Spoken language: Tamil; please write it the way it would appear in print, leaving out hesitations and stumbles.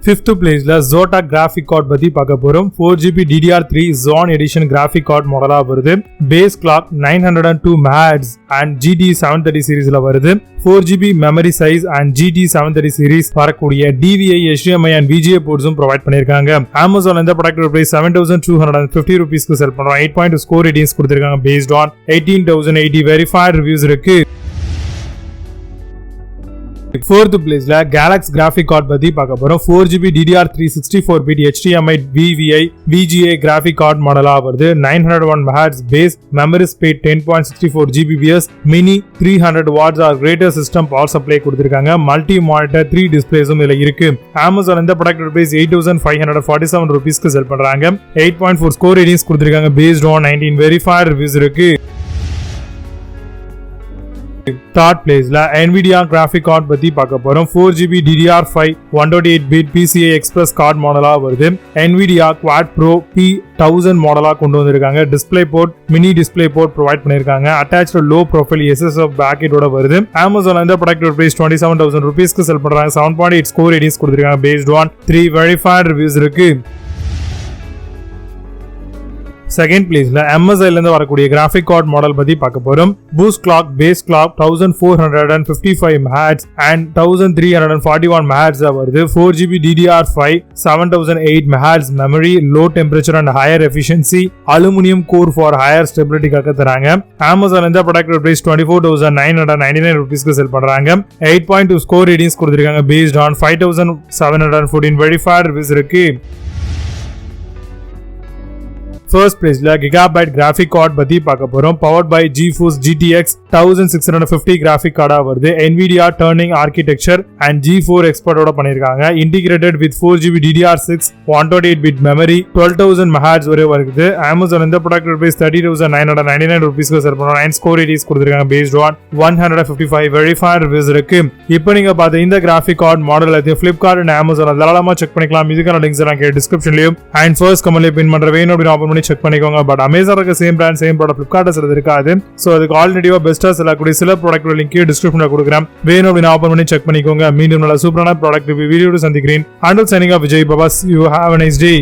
ஃபிஃப்த் பிளேஸ்ல Zotac கிராஃபிக் கார்டு பத்தி பார்க்க போறோம். 4GB DDR3 Xeon edition graphic card மாடலா வருது. Base clock 902 MHz and GT 730 சீரிஸ்ல வருது. 4GB மெமரி சைஸ் அண்ட் GT 730 சீரிஸ் வரக்கூடிய DVI, HDMI அண்ட் VGA போர்ட்ஸும் ப்ரொவைட் பண்ணிருக்காங்க. Amazon இந்த ப்ராடக்ட் பிரைஸ் 7250 ரூபீஸ்க்கு செல் பண்றோம். 8.2 ஸ்கோர் ரேட்டிங்ஸ் கொடுத்திருக்காங்க. பேஸ்ட் ஆன் 18080 வெரிஃபைட் ரிவ்யூஸ் இருக்கு. Fourth placeல Galax graphic card பத்தி பார்க்க போறோம். 4GB DDR3 64-bit HDMI VVI VGA graphic card மாடலா வருது. 901 MHz base, memory speed 10.64 Gbps, mini 300 watts or greater system power supply கொடுத்திருக்காங்க. மல்டி மானிட்டர் 3 டிஸ்பிளேஸும் இதுல இருக்கு. Amazon இந்த ப்ராடக்ட் பிரைஸ் 8547 ரூபீஸ்க்கு செல் பண்றாங்க. 8.4 ஸ்கோர் ரேட்டிங்ஸ் கொடுத்திருக்காங்க. பேஸ்ட் ஆன் 19 வெரிஃபைட் ரிவ்யூஸ் இருக்கு. Third placeல Nvidia graphic card பத்தி பார்க்க போறோம். 4GB DDR5 128-bit PCI Express card மாடலா வருது. Nvidia Quad Pro P1000 மாடலா கொண்டு வந்திருக்காங்க. Display port, mini display port provide பண்ணிருக்காங்க. அட்டாச்ட் லோ ப்ரொஃபைல் SSF பேக்கெட்டோட வருது. Amazon இந்த ப்ராடக்ட் பிரைஸ் 27000 ரூபீஸ்க்கு செல் பண்றாங்க. 7.8 ஸ்கோர் ரேட்டிங்ஸ் கொடுத்திருக்காங்க. பேஸ்ட் ஆன் 3 வெரிஃபைட் ரிவ்யூஸ் இருக்கு. செகண்ட் பிளேஸ்ல MSI இருந்து வரக்கூடிய கிராஃபிக் கார்டு மாடல் பத்தி பார்க்க போறோம். Boost clock, base clock 1455 MHz and 1341 MHz வருது. 4GB DDR5 7008 MHz மெமரி, low temperature and higher efficiency, aluminium core for higher ஸ்டெபிலிட்டிக்காக தராங்க. Amazon இந்த ப்ராடக்ட் பிரைஸ் 24999 ரூபீஸ்க்கு செல் பண்றாங்க. 8.2 ஸ்கோர் ரேட்டிங்ஸ் கொடுத்திருக்காங்க. பேஸ்ட் ஆன் 5714 வெரிஃபைட் ரிவ்யூஸ் இருக்கு. First placeல Gigabyte graphic card பத்தி பார்க்க போறோம். Powered by GeForce GTX 1650 graphic card வருது. Nvidia Turning Architecture and G4 Expert ஓட பண்ணிருக்காங்க. Integrated with 4GB DDR6 128-bit memory, 12000 MHz வரை வருது. Amazon இந்த ப்ராடக்ட் பிரைஸ் 30999 ரூபீஸ்க்கு செல் பண்றாங்க. 9 ஸ்கோர் ரேட்டிங்ஸ் கொடுத்திருக்காங்க. பேஸ்ட் ஆன் 155 வெரிஃபைட் ரிவ்யூஸ் இருக்கு. இப்போ நீங்க பார்த்த இந்த கிராஃபிக் கார்டு மாடல் எல்லாத்தையும் Flipkart and Amazon தாராளமா செக் பண்ணிக்கலாம். இதுக்கான லிங்க்ஸ் நான் டிஸ்கிரிப்ஷன்லயும் அண்ட் ஃபர்ஸ்ட் கமெண்ட்ல பின் பண்ற வேணும் அப்படின்னு ஓபன் செக் பண்ணிக்கோங்க. பட் அமேசானுக்கு same brand same product Flipkart சிலது இருக்காது. சோ அதுக்கு ஆல்ரெடிவா பெஸ்டா செல்லக்கூடிய சில ப்ராடக்ட் லிங்க் டிஸ்கிரிப்ஷன்ல கொடுக்குறேன். வேணும் அப்படின்னு ஓபன் பண்ணி செக் பண்ணிக்கோங்க. மீண்டும் நல்ல சூப்பரான ப்ராடக்ட் வீடியோட சந்திக்கிறேன். And signing off Vijay Baba. You have a nice day.